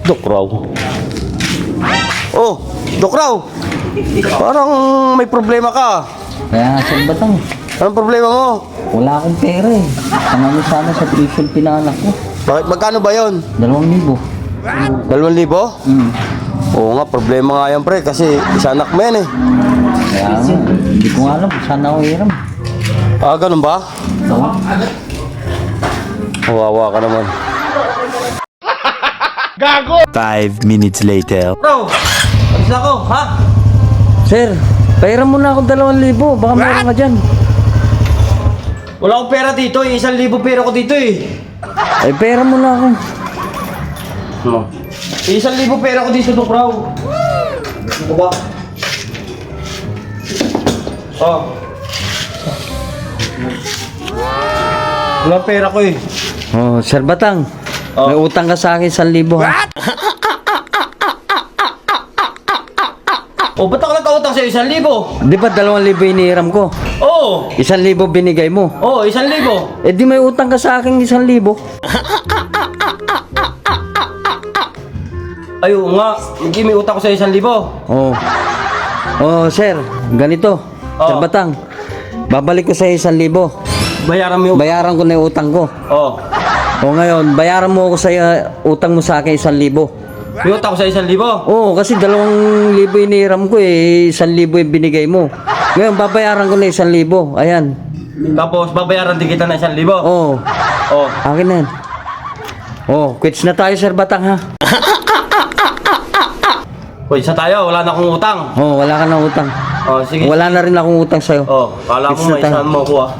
Dok Raw. Oh, Dok Raw. Parang may problema ka. Kaya nga Sir Batang, Anong problema mo? wala akong pera eh. Ano sana sa tuition pinaanak ko? Bakit magkano ba 'yon? 2,000. 2,000? Hmm. Oo nga, problema nga yan pre kasi isa anak mo yan eh. Kaya nga, hindi ko nga alam kung saan ako hiram. Ah, ganun ba? Oo. Kawawa ka naman. 5 minutes later. Bro, alis na ako, ha? Sir, pairam mo na ako 2,000. Baka meron ka dyan. Wala akong pera dito eh. 1,000 pera ko dito eh. Ay, pairam mo na ako. No. 1,000 pera ko dito, Dok Raw. Ano ba? Oh. Wala pera ko eh. Oh, Sir Batang, Oh. may utang ka sa akin 1,000 ha? Oh, ba't ako nagkautang sa'yo 1,000? Di ba 2,000 inihiram ko? Oo. 1,000 binigay mo. Oh, 1,000. Eh di may utang ka sa akin 1,000. Ayun nga, hindi may utang ko sa'yo 1,000. Oh. Oh, sir, ganito. Sir Oh. Batang, babalik ko sa 1,000. Bayaran mo yung... Bayaran ko na yung utang ko. Oh. O ngayon, bayaran mo ako sa utang mo sa akin 1,000. May utang ko sa'yo 1,000. Oo, kasi 2,000 inihiram ko eh, 1,000 yung binigay mo. Ngayon, babayaran ko na 1,000. Ayan. Tapos babayaran din kita ng 1,000. Oo, Oh. akin na yan. Oh, quits na tayo, Sir Batang ha. Pwede sa tayo, wala na akong utang. Oh, wala ka na utang. Oh, sige. Wala na rin akong utang sa'yo. Oh, kala ko Quits na may tayo. saan mo ko ah.